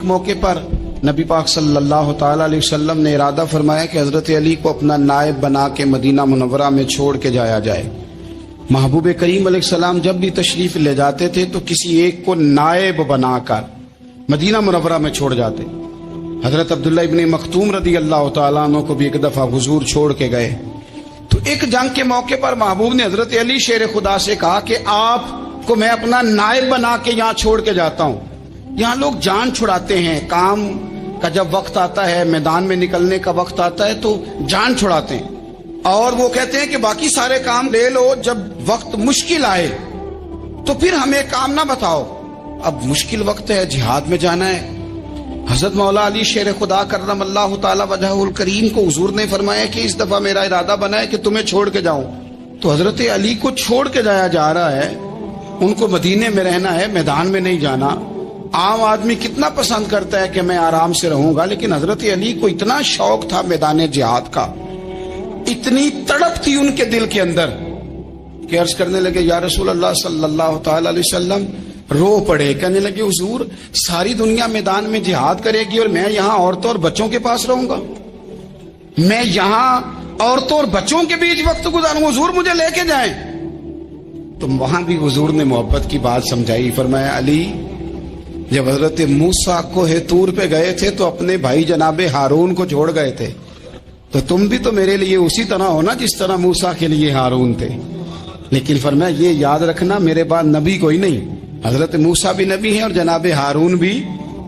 موقع پر نبی پاک صلی اللہ تعالی علیہ وسلم نے ارادہ فرمایا کہ حضرت علی کو اپنا نائب بنا کے مدینہ منورہ میں چھوڑ کے جایا جائے۔ محبوب کریم علیہ السلام جب بھی تشریف لے جاتے تھے تو کسی ایک کو نائب بنا کر مدینہ منورہ میں چھوڑ جاتے۔ حضرت عبداللہ ابن مختوم رضی اللہ تعالیٰ عنہ کو بھی ایک دفعہ حضور چھوڑ کے گئے تو ایک جنگ کے موقع پر محبوب نے حضرت علی شیر خدا سے کہا کہ آپ کو میں اپنا نائب بنا کے یہاں چھوڑ کے جاتا ہوں۔ یہاں لوگ جان چھڑاتے ہیں، کام کا جب وقت آتا ہے، میدان میں نکلنے کا وقت آتا ہے تو جان چھڑاتے ہیں، اور وہ کہتے ہیں کہ باقی سارے کام لے لو، جب وقت مشکل آئے تو پھر ہمیں کام نہ بتاؤ۔ اب مشکل وقت ہے، جہاد میں جانا ہے۔ حضرت مولا علی شیر خدا کرم اللہ تعالی وجہہ الکریم کو حضور نے فرمایا کہ اس دفعہ میرا ارادہ بنا ہے کہ تمہیں چھوڑ کے جاؤں۔ تو حضرت علی کو چھوڑ کے جایا جا رہا ہے، ان کو مدینے میں رہنا ہے، میدان میں نہیں جانا۔ عام آدمی کتنا پسند کرتا ہے کہ میں آرام سے رہوں گا، لیکن حضرت علی کو اتنا شوق تھا میدان جہاد کا، اتنی تڑپ تھی ان کے دل کے اندر کہ عرض کرنے لگے یا رسول اللہ صلی اللہ تعالی علیہ وسلم، رو پڑے، کہنے لگے حضور ساری دنیا میدان میں جہاد کرے گی اور میں یہاں عورتوں اور بچوں کے پاس رہوں گا، میں یہاں عورتوں اور بچوں کے بیچ وقت گزاروں، حضور مجھے لے کے جائیں۔ تو وہاں بھی حضور نے محبت کی بات سمجھائی، فرمایا علی جب حضرت موسیٰ کوہ طور پہ گئے تھے تو اپنے بھائی جناب ہارون کو چھوڑ گئے تھے، تو تم بھی تو میرے لیے اسی طرح ہونا جس طرح موسیٰ کے لیے ہارون تھے۔ لیکن فرمایا یہ یاد رکھنا میرے بعد نبی کوئی نہیں، حضرت موسیٰ بھی نبی ہیں اور جناب ہارون بھی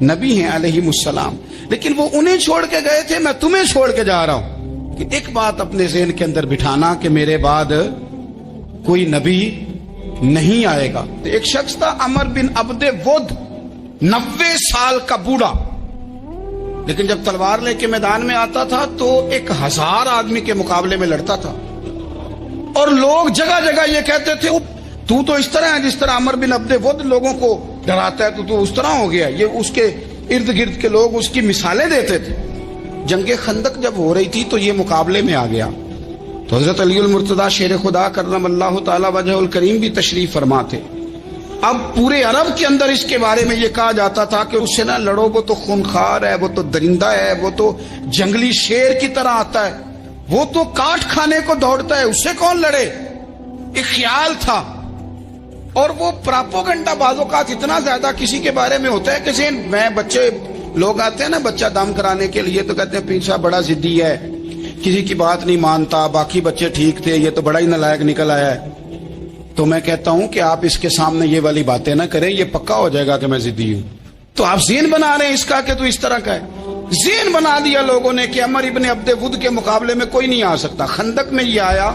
نبی ہیں علیہم السلام، لیکن وہ انہیں چھوڑ کے گئے تھے، میں تمہیں چھوڑ کے جا رہا ہوں۔ کہ ایک بات اپنے ذہن کے اندر بٹھانا کہ میرے بعد کوئی نبی نہیں آئے گا۔ ایک شخص تھا عمر بن عبد ود، 90 سال کا بوڑھا، لیکن جب تلوار لے کے میدان میں آتا تھا تو 1000 آدمی کے مقابلے میں لڑتا تھا، اور لوگ جگہ جگہ یہ کہتے تھے تو اس طرح ہے جس طرح عمر بن عبد ود لوگوں کو ڈراتا ہے، تو اس طرح ہو گیا۔ یہ اس کے ارد گرد کے لوگ اس کی مثالیں دیتے تھے۔ جنگ خندق جب ہو رہی تھی تو یہ مقابلے میں آ گیا، تو حضرت علی المرتضیٰ شیر خدا کرم اللہ تعالی وجہ الکریم بھی تشریف فرما تھے۔ اب پورے عرب کے اندر اس کے بارے میں یہ کہا جاتا تھا کہ اس سے نہ لڑو، وہ تو خونخوار ہے، وہ تو درندہ ہے، وہ تو جنگلی شیر کی طرح آتا ہے، وہ تو کاٹ کھانے کو دوڑتا ہے، اس سے کون لڑے۔ ایک خیال تھا، اور وہ پراپوگنڈا بعض اوقات اتنا زیادہ کسی کے بارے میں ہوتا ہے کہ میں بچے لوگ آتے ہیں نا بچہ دم کرانے کے لیے تو کہتے ہیں پیر صاحب بڑا ضدی ہے، کسی کی بات نہیں مانتا، باقی بچے ٹھیک تھے، یہ تو بڑا ہی نالائق نکل آیا ہے۔ تو میں کہتا ہوں کہ آپ اس کے سامنے یہ والی باتیں نہ کریں، یہ پکا ہو جائے گا کہ میں ضدی ہوں۔ تو آپ ذہن بنا رہے ہیں اس کا کہ تو اس طرح کا ہے۔ ذہن بنا دیا لوگوں نے کہ عمر ابن عبد ود کے مقابلے میں کوئی نہیں آ سکتا۔ خندق میں یہ آیا،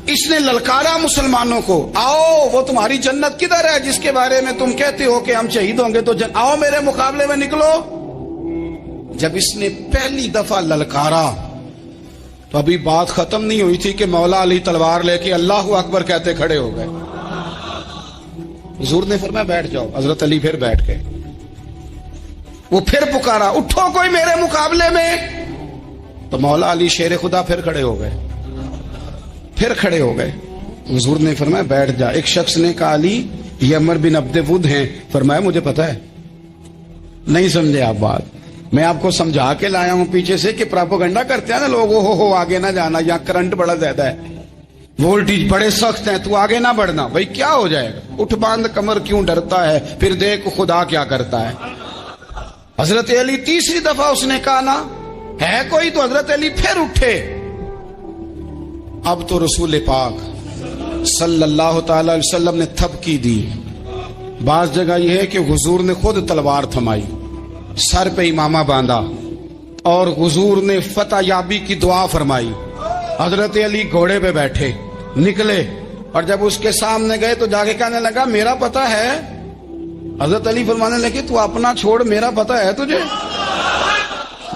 اس نے للکارا مسلمانوں کو، آؤ وہ تمہاری جنت کدھر ہے جس کے بارے میں تم کہتے ہو کہ ہم شہید ہوں گے، تو آؤ میرے مقابلے میں نکلو۔ جب اس نے پہلی دفعہ للکارا تو ابھی بات ختم نہیں ہوئی تھی کہ مولا علی تلوار لے کے اللہ اکبر کہتے کھڑے ہو گئے۔ حضور نے فرمایا بیٹھ جاؤ، حضرت علی پھر بیٹھ گئے۔ وہ پھر پکارا اٹھو کوئی میرے مقابلے میں، تو مولا علی شیر خدا پھر کھڑے ہو گئے، پھر کھڑے ہو گئے۔ حضور نے فرمایا بیٹھ جا۔ ایک شخص نے کہا علی یہ عمر بن عبد ود ہیں، فرمایا مجھے پتا ہے۔ نہیں سمجھے آپ بات، میں آپ کو سمجھا کے لایا ہوں پیچھے سے کہ پراپوگنڈا کرتے ہیں نا لوگ، ہو آگے نہ جانا، یہاں کرنٹ بڑا زیادہ ہے، وولٹیج بڑے سخت ہیں، تو آگے نہ بڑھنا۔ بھائی کیا ہو جائے گا، اٹھ باندھ کمر کیوں ڈرتا ہے، پھر دیکھ خدا کیا کرتا ہے۔ حضرت علی تیسری دفعہ اس نے کہا نا ہے کوئی، تو حضرت علی پھر اٹھے۔ اب تو رسول پاک صلی اللہ تعالی علیہ وسلم نے تھپکی دی۔ بعض جگہ یہ ہے کہ حضور نے خود تلوار تھمائی، سر پہ امامہ باندھا، اور حضور نے فتح یابی کی دعا فرمائی۔ حضرت علی گھوڑے پہ بیٹھے نکلے، اور جب اس کے سامنے گئے تو جا کے کہنے لگا میرا پتہ ہے۔ حضرت علی فرمانے لگے تو اپنا چھوڑ، میرا پتہ ہے تجھے،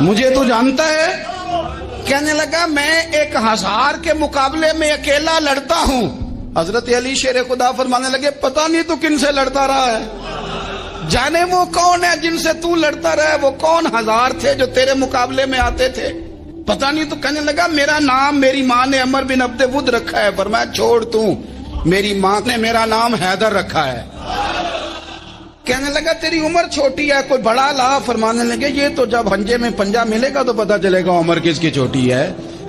مجھے تو جانتا ہے۔ کہنے لگا میں 1000 کے مقابلے میں اکیلا لڑتا ہوں۔ حضرت علی شیر خدا فرمانے لگے پتہ نہیں تو کن سے لڑتا رہا ہے، جانے وہ کون ہے جن سے تو لڑتا رہا ہے، وہ کون 1000 تھے جو تیرے مقابلے میں آتے تھے، پتہ نہیں۔ تو کہنے لگا میرا نام میری ماں نے عمر بن عبد ود رکھا ہے۔ فرمایا چھوڑ تو، میری ماں نے میرا نام حیدر رکھا ہے۔ کہنے لگا تیری عمر چھوٹی ہے، کوئی بڑا لا۔ فرمانے لگے یہ تو جب ہنجے میں پنجہ ملے گا تو پتا چلے گا عمر کس کی چھوٹی ہے،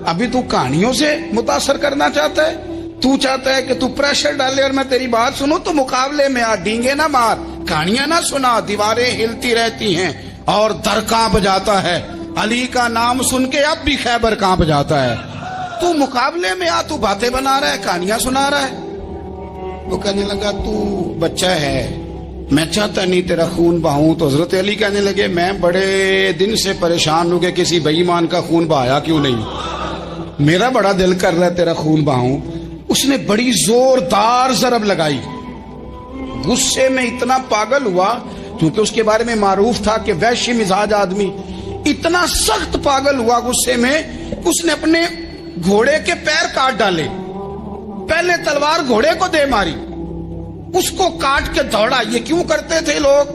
ابھی تو کہانیوں سے متاثر کرنا چاہتا ہے، تو چاہتا ہے کہ تو پریشر ڈالے اور میں تیری بات سنوں، تو مقابلے میں آ، ڈینگے نہ مار، کہانیاں نہ سنا، دیواریں ہلتی رہتی ہیں اور در کانپ جاتا ہے، علی کا نام سن کے اب بھی خیبر کانپ جاتا ہے، تو مقابلے میں آ، تو باتیں بنا رہا ہے، کہانیاں سنا رہا ہے۔ وہ کہنے لگا تو بچہ ہے، میں چاہتا نہیں تیرا خون بہاؤں۔ تو حضرت علی کہنے لگے میں بڑے دن سے پریشان ہوں کہ کسی بے ایمان کا خون بہایا کیوں نہیں، میرا بڑا دل کر رہا ہے تیرا خون بہاؤں۔ اس نے بڑی زوردار ضرب لگائی، غصے میں اتنا پاگل ہوا، کیونکہ اس کے بارے میں معروف تھا کہ وحشی مزاج آدمی، اتنا سخت پاگل ہوا غصے میں، اس نے اپنے گھوڑے کے پیر کاٹ ڈالے، پہلے تلوار گھوڑے کو دے ماری، اس کو کاٹ کے دوڑا۔ یہ کیوں کرتے تھے لوگ،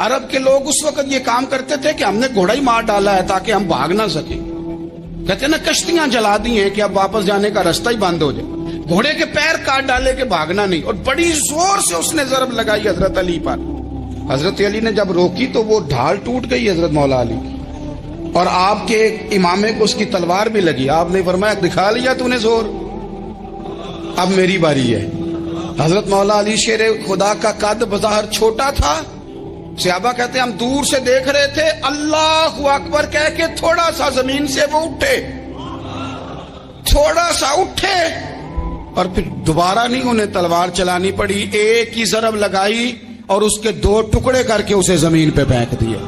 عرب کے لوگ اس وقت یہ کام کرتے تھے کہ ہم نے گھوڑا ہی مار ڈالا ہے تاکہ ہم بھاگ نہ سکیں، کہتے ہیں نا کشتیاں جلا دی ہیں کہ اب واپس جانے کا راستہ ہی بند ہو جائے، گھوڑے کے پیر کاٹ ڈالے کہ بھاگنا نہیں، اور بڑی زور سے اس نے ضرب لگائی حضرت علی پر۔ حضرت علی نے جب روکی تو وہ ڈھال ٹوٹ گئی حضرت مولا علی کی، اور آپ کے امامے کو اس کی تلوار بھی لگی۔ آپ نے فرمایا دکھا لیا تو نے زور، اب میری باری ہے۔ حضرت مولا علی شیر خدا کا قد بظاہر چھوٹا تھا، صحابہ کہتے ہیں ہم دور سے دیکھ رہے تھے، اللہ اکبر کہہ کے تھوڑا سا زمین سے وہ اٹھے، تھوڑا سا اٹھے، اور پھر دوبارہ نہیں انہیں تلوار چلانی پڑی، ایک ہی ضرب لگائی اور اس کے دو ٹکڑے کر کے اسے زمین پہ پھینک دیے۔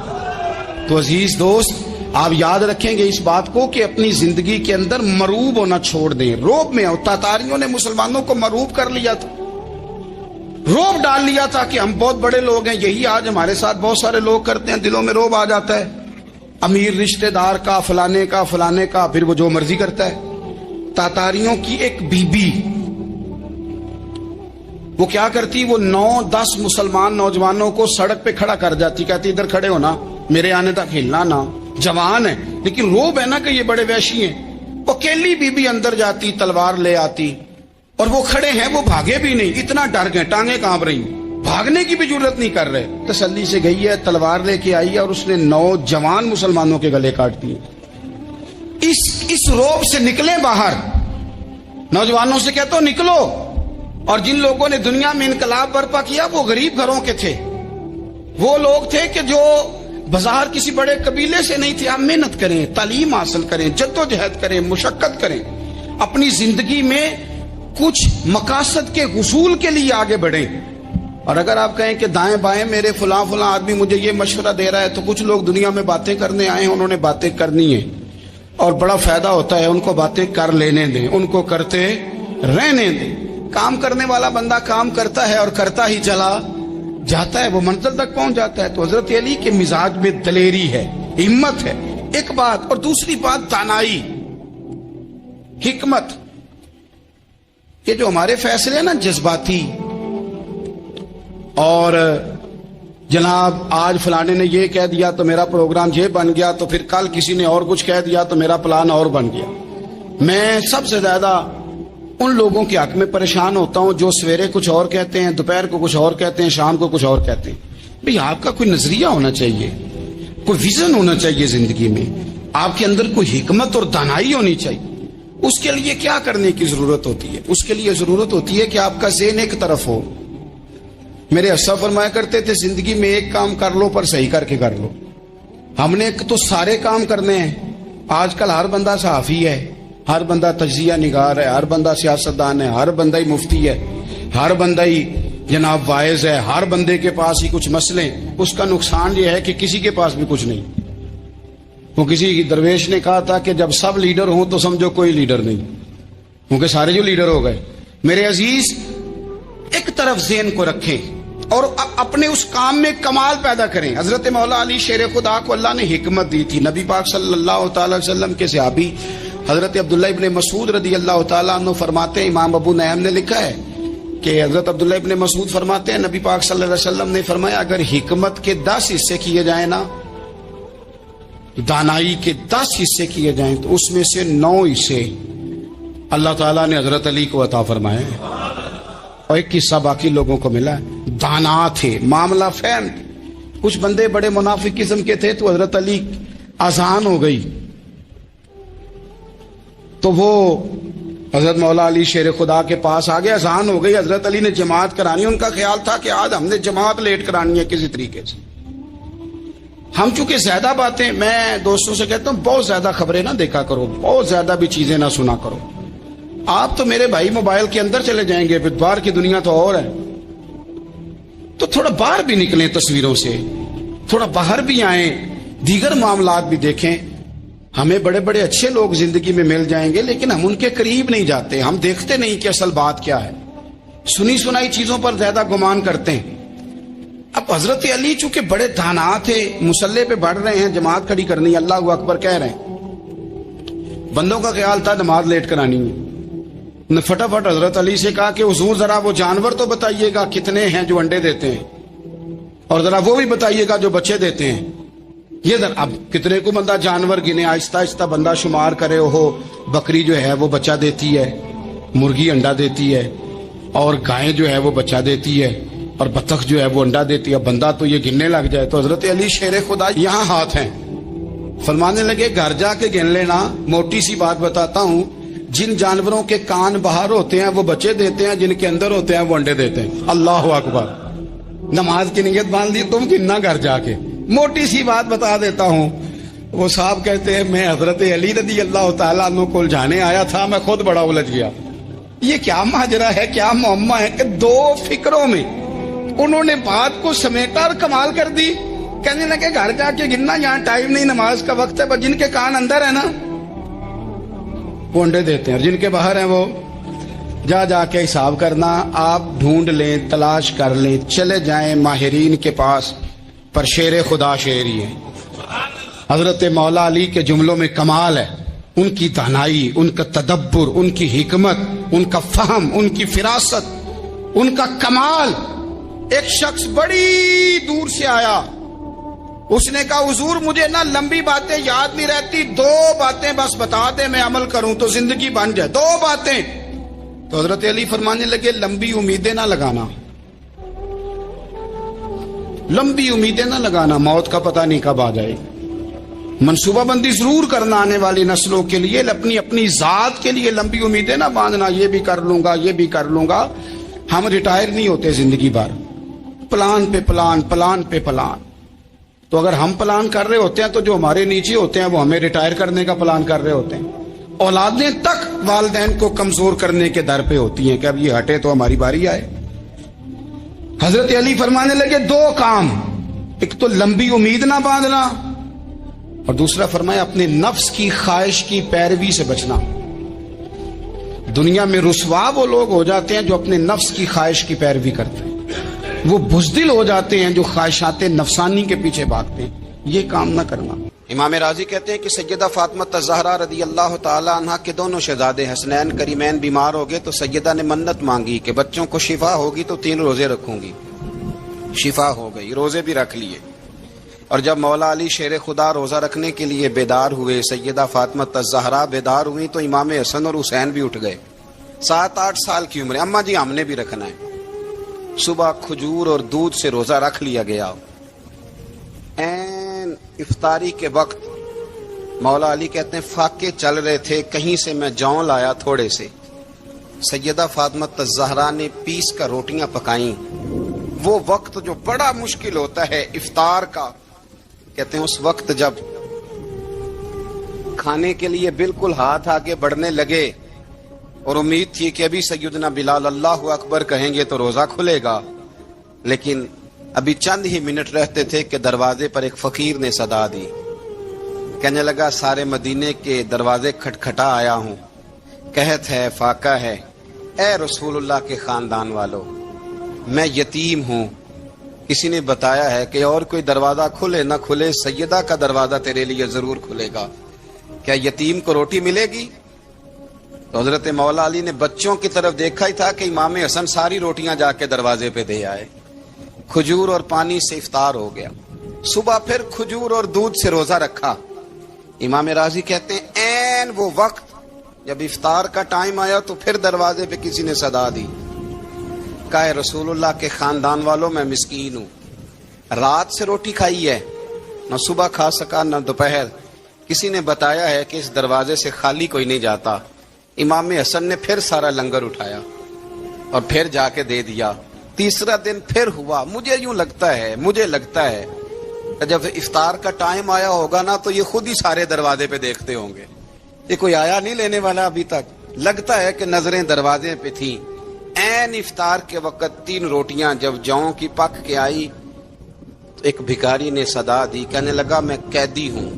تو عزیز دوست آپ یاد رکھیں گے اس بات کو کہ اپنی زندگی کے اندر مروب ہونا چھوڑ دیں۔ روب میں تاتاریوں نے مسلمانوں کو مروب کر لیا تھا، روب ڈال لیا تھا کہ ہم بہت بڑے لوگ ہیں، یہی آج ہمارے ساتھ بہت سارے لوگ کرتے ہیں، دلوں میں روب آ جاتا ہے، امیر رشتہ دار کا، فلانے کا، فلانے کا، پھر وہ جو مرضی کرتا ہے۔ تاتاریوں کی ایک بی بی وہ کیا کرتی، وہ 9-10 مسلمان نوجوانوں کو سڑک پہ کھڑا کر جاتی، کہتی ادھر کھڑے ہونا، میرے آنے تک ہلنا نہ، جوان ہے لیکن روب ہے نا کہ یہ بڑے وحشی ہیں۔ وہ اکیلی بی بی اندر جاتی، تلوار لے آتی، اور وہ کھڑے ہیں، وہ بھاگے بھی نہیں، اتنا ڈر گئے، ٹانگیں کانپ رہی، بھاگنے کی بھی جرت نہیں کر رہے۔ تسلی سے گئی ہے، تلوار لے کے آئی ہے، اور اس نے 9 جوان مسلمانوں کے گلے کاٹ دیے۔ اس روب سے نکلے باہر، نوجوانوں سے کہتا ہوں نکلو۔ اور جن لوگوں نے دنیا میں انقلاب برپا کیا وہ غریب گھروں کے تھے، وہ لوگ تھے کہ جو بظاہر کسی بڑے قبیلے سے نہیں تھے۔ آپ محنت کریں، تعلیم حاصل کریں، جدوجہد کریں، مشقت کریں، اپنی زندگی میں کچھ مقاصد کے حصول کے لیے آگے بڑھیں۔ اور اگر آپ کہیں کہ دائیں بائیں میرے فلاں آدمی مجھے یہ مشورہ دے رہا ہے، تو کچھ لوگ دنیا میں باتیں کرنے آئے ہیں، انہوں نے باتیں کرنی ہیں اور بڑا فائدہ ہوتا ہے، ان کو باتیں کر لینے دیں، ان کو کرتے رہنے دیں۔ کام کرنے والا بندہ کام کرتا ہے اور کرتا ہی چلا جاتا ہے، وہ منزل تک پہنچ جاتا ہے۔ تو حضرت علی کے مزاج میں دلیری ہے، ہمت ہے، ایک بات، اور دوسری بات دانائی، حکمت۔ یہ جو ہمارے فیصلے ہیں نا جذباتی، اور جناب آج فلانے نے یہ کہہ دیا تو میرا پروگرام یہ بن گیا، تو پھر کل کسی نے اور کچھ کہہ دیا تو میرا پلان اور بن گیا۔ میں سب سے زیادہ ان لوگوں کے حق میں پریشان ہوتا ہوں جو سویرے کچھ اور کہتے ہیں، دوپہر کو کچھ اور کہتے ہیں، شام کو کچھ اور کہتے ہیں۔ بھئی آپ کا کوئی نظریہ ہونا چاہیے، کوئی ویژن ہونا چاہیے زندگی میں، آپ کے اندر کوئی حکمت اور دانائی ہونی چاہیے۔ اس کے لیے کیا کرنے کی ضرورت ہوتی ہے؟ اس کے لیے ضرورت ہوتی ہے کہ آپ کا ذہن ایک طرف ہو۔ میرے اسا فرمایا کرتے تھے زندگی میں ایک کام کر لو پر صحیح کر کے کر لو۔ ہم نے تو سارے کام کرنے ہیں۔ آج کل ہر بندہ صحافی ہے، ہر بندہ تجزیہ نگار ہے، ہر بندہ سیاستدان ہے، ہر بندہ ہی مفتی ہے، ہر بندہ ہی جناب واعظ ہے، ہر بندے کے پاس ہی کچھ مسئلے۔ اس کا نقصان یہ ہے کہ کسی کے پاس بھی کچھ نہیں۔ وہ کسی درویش نے کہا تھا کہ جب سب لیڈر ہوں تو سمجھو کوئی لیڈر نہیں، کیونکہ سارے جو لیڈر ہو گئے۔ میرے عزیز ایک طرف ذہن کو رکھیں اور اپنے اس کام میں کمال پیدا کریں۔ حضرت مولا علی شیر خدا کو اللہ نے حکمت دی تھی۔ نبی پاک صلی اللہ تعالی وسلم کے صحابی حضرت عبداللہ ابن مسعود رضی اللہ تعالیٰ عنہ فرماتے ہیں، امام ابو نعیم نے لکھا ہے کہ حضرت عبداللہ ابن مسعود فرماتے ہیں نبی پاک صلی اللہ علیہ وسلم نے فرمایا اگر حکمت کے 10 حصے کیے جائیں نا، دانائی کے 10 حصے کیے جائیں، تو اس میں سے 9 حصے اللہ تعالیٰ نے حضرت علی کو عطا فرمائے ہیں۔ اور ایک قصہ باقی لوگوں کو ملا ہے، دانا تھے، معاملہ فہم۔ کچھ بندے بڑے منافق قسم کے تھے، تو حضرت علی اذان ہو گئی تو وہ حضرت مولا علی شیر خدا کے پاس آ گئے، اذان ہو گئی، حضرت علی نے جماعت کرانی، ان کا خیال تھا کہ آج ہم نے جماعت لیٹ کرانی ہے کسی طریقے سے۔ ہم چونکہ زیادہ باتیں، میں دوستوں سے کہتا ہوں بہت زیادہ خبریں نہ دیکھا کرو، بہت زیادہ بھی چیزیں نہ سنا کرو۔ آپ تو میرے بھائی موبائل کے اندر چلے جائیں گے، پھر باہر کی دنیا تو اور ہے، تو تھوڑا باہر بھی نکلیں تصویروں سے، تھوڑا باہر بھی آئیں، دیگر معاملات بھی دیکھیں۔ ہمیں بڑے بڑے اچھے لوگ زندگی میں مل جائیں گے، لیکن ہم ان کے قریب نہیں جاتے، ہم دیکھتے نہیں کہ اصل بات کیا ہے، سنی سنائی چیزوں پر زیادہ گمان کرتے ہیں۔ اب حضرت علی چونکہ بڑے دانا تھے، مصلے پہ بڑھ رہے ہیں، جماعت کھڑی کرنی، اللہ اکبر کہہ رہے ہیں، بندوں کا خیال تھا نماز لیٹ کرانی ہے۔ نے فٹافٹ حضرت علی سے کہا کہ حضور ذرا وہ جانور تو بتائیے گا کتنے ہیں جو انڈے دیتے ہیں، اور ذرا وہ بھی بتائیے گا جو بچے دیتے ہیں۔ یہ ذرا اب کتنے کو بندہ جانور گنے، آہستہ آہستہ بندہ شمار کرے، ہو بکری جو ہے وہ بچہ دیتی ہے، مرغی انڈا دیتی ہے، اور گائے جو ہے وہ بچہ دیتی ہے، اور بطخ جو ہے وہ انڈا دیتی ہے، بندہ تو یہ گننے لگ جائے۔ تو حضرت علی شیر خدا یہاں ہاتھ ہیں، فرمانے لگے گھر جا کے گن لینا، موٹی سی بات بتاتا ہوں، جن جانوروں کے کان باہر ہوتے ہیں وہ بچے دیتے ہیں، جن کے اندر ہوتے ہیں وہ انڈے دیتے ہیں۔ اللہ اکبر، نماز کی نیت باندھ لی، تم گننا گھر جا کے۔ موٹی سی بات بتا دیتا ہوں، وہ صاحب کہتے ہیں میں حضرت علی رضی اللہ تعالیٰ عنہ کو الجھانے آیا تھا، میں خود بڑا الجھ گیا۔ یہ کیا ماجرا ہے، کیا معمہ ہے کہ دو فکروں میں انہوں نے بات کو سمیٹا اور کمال کر دی۔ کہنے لگے گھر جا کے گننا، یہاں ٹائم نہیں، نماز کا وقت ہے، پر جن کے کان اندر ہے نا وہ انڈے دیتے ہیں، اور جن کے باہر ہیں وہ جا کے حساب کرنا۔ آپ ڈھونڈ لیں، تلاش کر لیں، چلے جائیں ماہرین کے پاس، پر شیر خدا شیر ہی ہے۔ حضرت مولا علی کے جملوں میں کمال ہے، ان کی دانائی، ان کا تدبر، ان کی حکمت، ان کا فہم، ان کی فراست، ان کا کمال۔ ایک شخص بڑی دور سے آیا، اس نے کہا حضور مجھے نا لمبی باتیں یاد نہیں رہتی، دو باتیں بس بتا دیں میں عمل کروں تو زندگی بن جائے، دو باتیں۔ تو حضرت علی فرمانے لگے لمبی امیدیں نہ لگانا، لمبی امیدیں نہ لگانا، موت کا پتہ نہیں کب آ جائے۔ منصوبہ بندی ضرور کرنا آنے والی نسلوں کے لیے، اپنی ذات کے لیے لمبی امیدیں نہ باندھنا، یہ بھی کر لوں گا، یہ بھی کر لوں گا۔ ہم ریٹائر نہیں ہوتے زندگی بھر، پلان پہ پلان، پلان پہ پلان۔ تو اگر ہم پلان کر رہے ہوتے ہیں تو جو ہمارے نیچے ہوتے ہیں وہ ہمیں ریٹائر کرنے کا پلان کر رہے ہوتے ہیں۔ اولادیں تک والدین کو کمزور کرنے کے در پہ ہوتی ہیں کہ اب یہ ہٹے تو ہماری باری آئے۔ حضرت علی فرمانے لگے دو کام، ایک تو لمبی امید نہ باندھنا، اور دوسرا فرمایا اپنے نفس کی خواہش کی پیروی سے بچنا۔ دنیا میں رسوا وہ لوگ ہو جاتے ہیں جو اپنے نفس کی خواہش کی پیروی کرتے ہیں، وہ بزدل ہو جاتے ہیں جو خواہشات نفسانی کے پیچھے بھاگتے ہیں، یہ کام نہ کرنا۔ امام راضی کہتے ہیں کہ سیدہ فاطمہ الزہرا رضی اللہ تعالی عنہا کے دونوں شہزادے حسنین کریمین بیمار ہو گئے، تو سیدہ نے منت مانگی کہ بچوں کو شفا ہوگی تو 3 روزے رکھوں گی۔ شفا ہو گئی، روزے بھی رکھ لیے، اور جب مولا علی شیر خدا روزہ رکھنے کے لیے بیدار ہوئے، سیدہ فاطمہ الزہرا بیدار ہوئی، تو امام حسن اور حسین بھی اٹھ گئے، 7-8 سال کی عمر، اماں جی ہم نے بھی رکھنا ہے۔ صبح کھجور اور دودھ سے روزہ رکھ لیا گیا۔ این افطاری کے وقت مولا علی کہتے ہیں فاقے چل رہے تھے، کہیں سے میں جوں لایا تھوڑے سے، سیدہ فاطمہ الزہرا نے پیس کر روٹیاں پکائیں۔ وہ وقت جو بڑا مشکل ہوتا ہے افطار کا، کہتے ہیں اس وقت جب کھانے کے لیے بالکل ہاتھ آگے بڑھنے لگے اور امید تھی کہ ابھی سیدنا بلال اللہ اکبر کہیں گے تو روزہ کھلے گا، لیکن ابھی چند ہی منٹ رہتے تھے کہ دروازے پر ایک فقیر نے صدا دی، کہنے لگا سارے مدینے کے دروازے کھٹکھٹا آیا ہوں، قحط ہے، فاقہ ہے، اے رسول اللہ کے خاندان والو، میں یتیم ہوں، کسی نے بتایا ہے کہ اور کوئی دروازہ کھلے نہ کھلے سیدہ کا دروازہ تیرے لیے ضرور کھلے گا، کیا یتیم کو روٹی ملے گی؟ تو حضرت مولا علی نے بچوں کی طرف دیکھا ہی تھا کہ امام حسن ساری روٹیاں جا کے دروازے پہ دے آئے، کھجور اور پانی سے افطار ہو گیا۔ صبح پھر کھجور اور دودھ سے روزہ رکھا۔ امام راضی کہتے ہیں این وہ وقت جب افطار کا ٹائم آیا تو پھر دروازے پہ کسی نے صدا دی، کہا ہے رسول اللہ کے خاندان والوں میں مسکین ہوں، رات سے روٹی کھائی ہے، نہ صبح کھا سکا نہ دوپہر، کسی نے بتایا ہے کہ اس دروازے سے خالی کوئی نہیں جاتا۔ امام حسن نے پھر سارا لنگر اٹھایا اور پھر جا کے دے دیا۔ تیسرا دن پھر ہوا، مجھے لگتا ہے کہ جب افطار کا ٹائم آیا ہوگا نا تو یہ خود ہی سارے دروازے پہ دیکھتے ہوں گے، یہ کوئی آیا نہیں لینے والا ابھی تک۔ لگتا ہے کہ نظریں دروازے پہ تھیں۔ عین افطار کے وقت 3 روٹیاں جب جاؤں کی پک کے آئی تو ایک بھکاری نے صدا دی، کہنے لگا میں قیدی ہوں،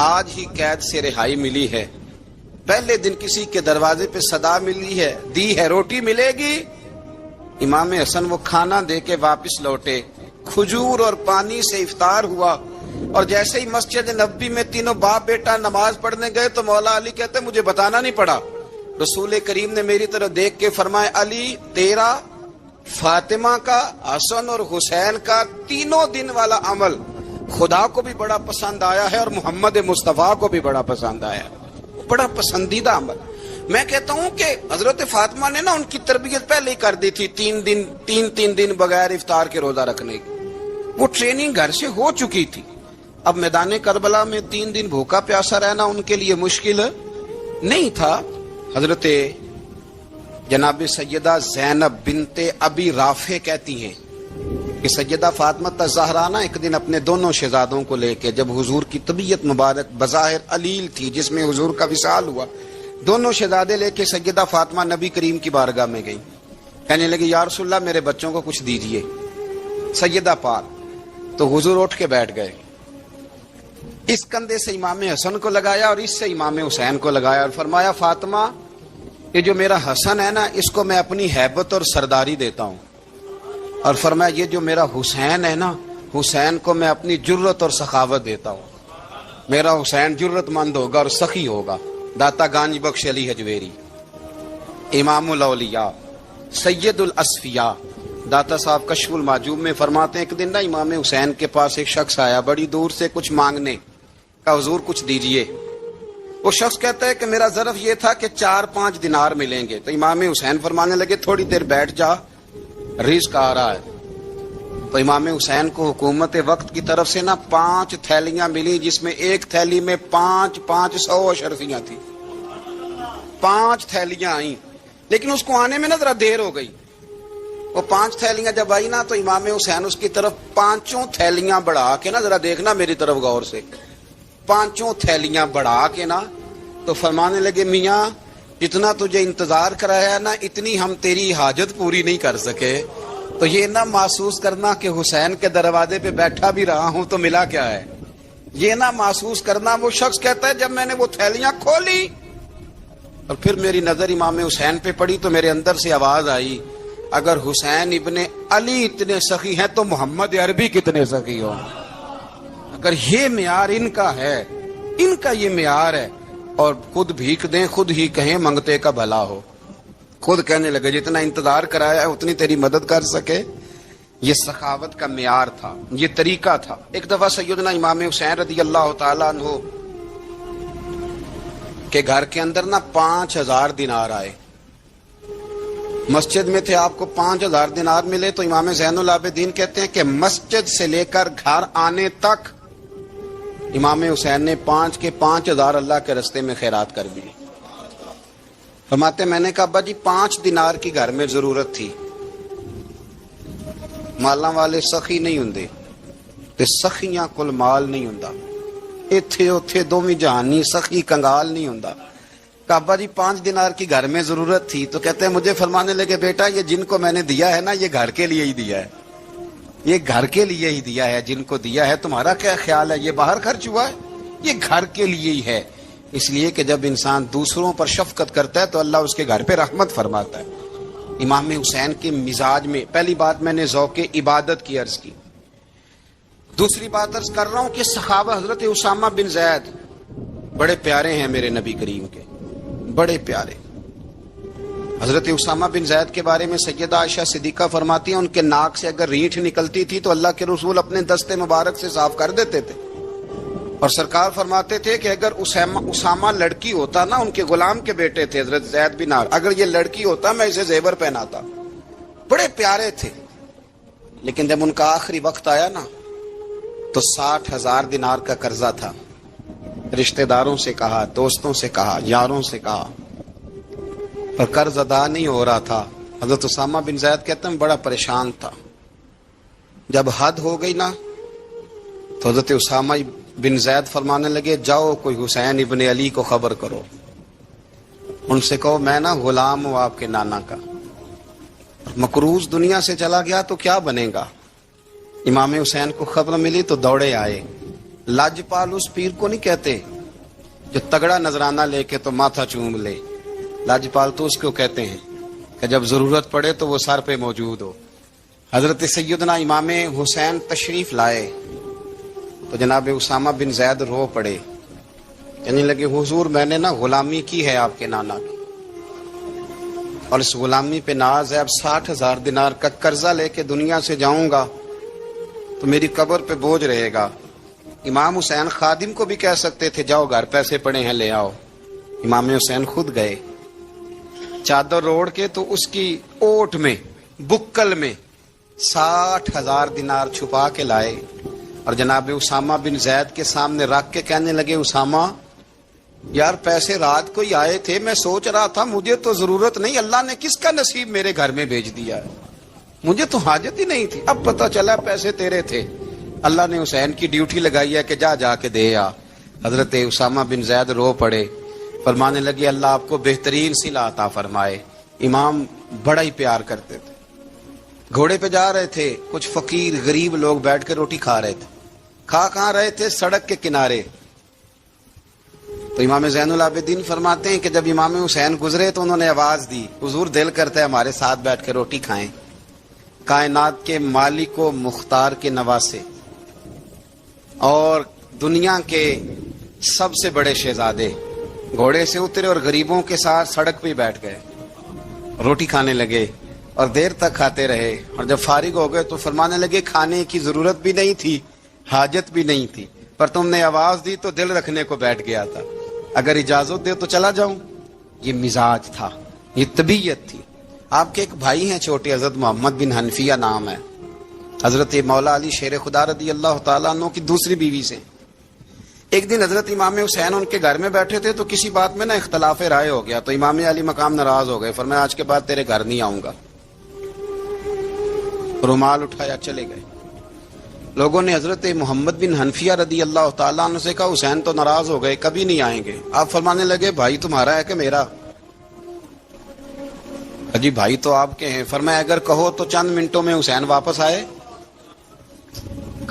آج ہی قید سے رہائی ملی ہے، پہلے دن کسی کے دروازے پہ صدا ملی ہے، دی ہے روٹی ملے گی۔ امام حسن وہ کھانا دے کے واپس لوٹے، کھجور اور پانی سے افطار ہوا، اور جیسے ہی مسجد نبوی میں تینوں باپ بیٹا نماز پڑھنے گئے تو مولا علی کہتے مجھے بتانا نہیں پڑا، رسول کریم نے میری طرف دیکھ کے فرمایا علی تیرا، فاطمہ کا، حسن اور حسین کا 3 دن والا عمل خدا کو بھی بڑا پسند آیا ہے اور محمد مصطفیٰ کو بھی بڑا پسند آیا ہے، بڑا پسندیدہ عمل۔ میں کہتا ہوں کہ حضرت فاطمہ نے نا ان کی تربیت پہلے ہی کر دی تھی، 3 دن بغیر افطار کے روزہ رکھنے کی، وہ ٹریننگ گھر سے ہو چکی تھی۔ اب میدان کربلا میں 3 دن بھوکا پیاسا رہنا ان کے لیے مشکل نہیں تھا۔ حضرت جناب سیدہ زینب بنت ابی رافع کہتی ہیں کہ سیدہ فاطمہ الزہرا نا ایک دن اپنے دونوں شہزادوں کو لے کے، جب حضور کی طبیعت مبارک بظاہر علیل تھی جس میں حضور کا وصال ہوا، دونوں شہزادے لے کے سیدہ فاطمہ نبی کریم کی بارگاہ میں گئی، کہنے لگی یا رسول اللہ میرے بچوں کو کچھ دیجئے۔ سیدہ پاک تو حضور اٹھ کے بیٹھ گئے، اس کندھے سے امام حسن کو لگایا اور اس سے امام حسین کو لگایا اور فرمایا فاطمہ یہ جو میرا حسن ہے نا اس کو میں اپنی ہیبت اور سرداری دیتا ہوں، اور فرمایا یہ جو میرا حسین ہے نا حسین کو میں اپنی جرت اور سخاوت دیتا ہوں، میرا حسین جرت مند ہوگا اور سخی ہوگا۔ داتا گانج بخش علی حجویری، امام الاولیاء، سید الاصفیاء، داتا صاحب کشف المعجوب میں فرماتے ہیں ایک دن نا امام حسین کے پاس ایک شخص آیا بڑی دور سے کچھ مانگنے کا، حضور کچھ دیجئے۔ وہ شخص کہتا ہے کہ میرا ظرف یہ تھا کہ 4-5 دینار ملیں گے، تو امام حسین فرمانے لگے تھوڑی دیر بیٹھ جا، رزق آ رہا ہے۔ تو امام حسین کو حکومت وقت کی طرف سے نا 5 تھیلیاں ملی، جس میں ایک تھیلی میں 500 اشرفیاں تھی، 5 تھیلیاں آئیں، لیکن اس کو آنے میں نا ذرا دیر ہو گئی۔ وہ 5 تھیلیاں جب آئی نا تو امام حسین اس کی طرف 5 تھیلیاں بڑھا کے نا، ذرا دیکھنا میری طرف غور سے، 5 تھیلیاں بڑھا کے نا تو فرمانے لگے میاں جتنا تجھے انتظار کرایا نا اتنی ہم تیری حاجت پوری نہیں کر سکے، تو یہ نہ محسوس کرنا کہ حسین کے دروازے پہ بیٹھا بھی رہا ہوں تو ملا کیا ہے، یہ نہ محسوس کرنا۔ وہ شخص کہتا ہے جب میں نے وہ تھیلیاں کھولی اور پھر میری نظر امام حسین پہ پڑی تو میرے اندر سے آواز آئی اگر حسین ابن علی اتنے سخی ہیں تو محمد عربی کتنے سخی ہوں۔ اگر یہ معیار ان کا ہے، ان کا یہ معیار ہے، اور خود بھیک دیں خود ہی کہیں منگتے کا بھلا ہو، خود کہنے لگے جتنا انتظار کرایا ہے اتنی تیری مدد کر سکے، یہ سخاوت کا معیار تھا، یہ طریقہ تھا۔ ایک دفعہ سیدنا امام حسین رضی اللہ تعالیٰ عنہ کے گھر کے اندر نا 5000 دینار آئے، مسجد میں تھے، آپ کو 5000 دینار ملے تو امام زین العابدین کہتے ہیں کہ مسجد سے لے کر گھر آنے تک امام حسین نے 5 کے 5000 اللہ کے رستے میں خیرات کر دی۔ فرماتے میں نے کہا ابا جی 5 دینار کی گھر میں ضرورت تھی، مالاں والے سخی نہیں ہوندے تے سخیاں کل مال نہیں ہوندا، ایتھے اوتھے دوویں جہانی سخی کنگال نہیں ہوندا۔ کہا ابا جی 5 دینار کی گھر میں ضرورت تھی، تو کہتے ہیں مجھے فرمانے لگے بیٹا یہ جن کو میں نے دیا ہے نا یہ گھر کے لیے ہی دیا ہے، یہ گھر کے لیے ہی دیا ہے، جن کو دیا ہے تمہارا کیا خیال ہے یہ باہر خرچ ہوا ہے، یہ گھر کے لیے ہی ہے۔ اس لیے کہ جب انسان دوسروں پر شفقت کرتا ہے تو اللہ اس کے گھر پہ رحمت فرماتا ہے۔ امام حسین کے مزاج میں پہلی بات میں نے ذوق عبادت کی عرض کی، دوسری بات عرض کر رہا ہوں کہ صحابہ حضرت اسامہ بن زید بڑے پیارے ہیں میرے نبی کریم کے، بڑے پیارے۔ حضرت اسامہ بن زید کے بارے میں سیدہ عائشہ صدیقہ فرماتی ہیں ان کے ناک سے اگر ریٹھ نکلتی تھی تو اللہ کے رسول اپنے دستے مبارک سے صاف کر دیتے تھے، اور سرکار فرماتے تھے کہ اگر اسامہ لڑکی ہوتا نا، ان کے غلام کے بیٹے تھے حضرت زید بن عامر، اگر یہ لڑکی ہوتا میں اسے زیور پہناتا، بڑے پیارے تھے، لیکن جب ان کا آخری وقت آیا نا تو 60,000 دینار کا قرضہ تھا۔ رشتہ داروں سے کہا، دوستوں سے کہا، یاروں سے کہا، پر قرض ادا نہیں ہو رہا تھا۔ حضرت اسامہ بن زید کہتے ہیں بڑا پریشان تھا۔ جب حد ہو گئی نا تو حضرت اسامہ بن زید فرمانے لگے جاؤ کوئی حسین ابن علی کو خبر کرو، ان سے کہو میں نا غلام ہوں آپ کے نانا کا، مقروض دنیا سے چلا گیا تو کیا بنے گا۔ امام حسین کو خبر ملی تو دوڑے آئے۔ لاجپال اس پیر کو نہیں کہتے جو تگڑا نذرانہ لے کے تو ماتھا چوم لے، لاجپال تو اس کو کہتے ہیں کہ جب ضرورت پڑے تو وہ سر پہ موجود ہو۔ حضرت سیدنا امام حسین تشریف لائے تو جناب اسامہ بن زید رو پڑے، کہنے لگے حضور میں نے نا غلامی کی ہے آپ کے نانا کی، اور اس غلامی پہ ناز ہے، اب 60,000 دینار کا قرضہ لے کے دنیا سے جاؤں گا تو میری قبر پہ بوجھ رہے گا۔ امام حسین خادم کو بھی کہہ سکتے تھے جاؤ گھر پیسے پڑے ہیں لے آؤ، امام حسین خود گئے، چادر اوڑھ کے تو اس کی اوٹ میں بکل میں 60,000 دینار چھپا کے لائے اور جناب اسامہ بن زید کے سامنے رکھ کے کہنے لگے اسامہ یار پیسے رات کو ہی آئے تھے، میں سوچ رہا تھا مجھے تو ضرورت نہیں، اللہ نے کس کا نصیب میرے گھر میں بھیج دیا ہے، مجھے تو حاجت ہی نہیں تھی، اب پتہ چلا پیسے تیرے تھے، اللہ نے حسین کی ڈیوٹی لگائی ہے کہ جا کے دے آ۔ حضرت اسامہ بن زید رو پڑے، فرمانے لگے اللہ آپ کو بہترین صلہ عطا فرمائے۔ امام بڑا ہی پیار کرتے تھے، گھوڑے پہ جا رہے تھے، کچھ فقیر غریب لوگ بیٹھ کے روٹی کھا رہے تھے، کھا کہاں رہے تھے سڑک کے کنارے، تو امام زین العابدین فرماتے ہیں کہ جب امام حسین گزرے تو انہوں نے آواز دی حضور دل کرتا ہے ہمارے ساتھ بیٹھ کے روٹی کھائیں۔ کائنات کے مالک و مختار کے نواسے اور دنیا کے سب سے بڑے شہزادے گھوڑے سے اترے اور غریبوں کے ساتھ سڑک پہ بیٹھ گئے، روٹی کھانے لگے اور دیر تک کھاتے رہے، اور جب فارغ ہو گئے تو فرمانے لگے کھانے کی ضرورت بھی نہیں تھی، حاجت بھی نہیں تھی، پر تم نے آواز دی تو دل رکھنے کو بیٹھ گیا تھا، اگر اجازت دے تو چلا جاؤں۔ یہ مزاج تھا، یہ طبیعت تھی۔ آپ کے ایک بھائی ہیں چھوٹے، حضرت محمد بن حنفیہ نام ہے، حضرت مولا علی شیر خدا رضی اللہ تعالیٰ عنہ کی دوسری بیوی سے۔ ایک دن حضرت امام حسین ان کے گھر میں بیٹھے تھے تو کسی بات میں نا اختلاف رائے ہو گیا، تو امام علی مقام ناراض ہو گئے، فرمایا آج کے بعد تیرے گھر نہیں آؤں گا، رومال اٹھایا چلے گئے۔ لوگوں نے حضرت محمد بن حنفیہ رضی اللہ تعالیٰ عنہ سے کہا حسین تو ناراض ہو گئے، کبھی نہیں آئیں گے۔ آپ فرمانے لگے بھائی تمہارا ہے کہ میرا؟ جی بھائی تو آپ کے ہیں۔ فرمایا اگر کہو تو چند منٹوں میں حسین واپس آئے۔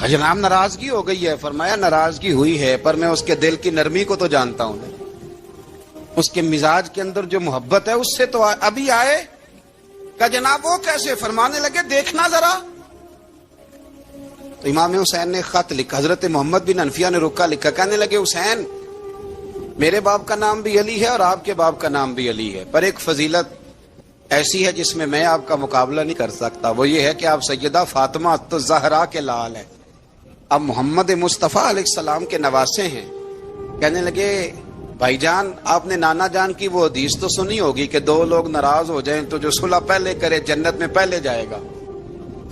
جناب ناراضگی ہو گئی ہے۔ فرمایا ناراضگی ہوئی ہے پر میں اس کے دل کی نرمی کو تو جانتا ہوں، اس کے مزاج کے اندر جو محبت ہے اس سے تو ابھی آئے۔ کہ جناب وہ کیسے؟ فرمانے لگے دیکھنا ذرا۔ تو امام حسین نے خط لکھا، حضرت محمد بن حنفیہ نے رکا لکھا، کہنے لگے حسین میرے باپ کا نام بھی علی ہے اور آپ کے باپ کا نام بھی علی ہے، پر ایک فضیلت ایسی ہے جس میں آپ کا مقابلہ نہیں کر سکتا، وہ یہ ہے کہ آپ سیدہ فاطمہ تو زہرا کے لال ہیں، اب محمد مصطفیٰ علیہ السلام کے نواسے ہیں۔ کہنے لگے بھائی جان آپ نے نانا جان کی وہ حدیث تو سنی ہوگی کہ دو لوگ ناراض ہو جائیں تو جو صلح پہلے کرے جنت میں پہلے جائے گا۔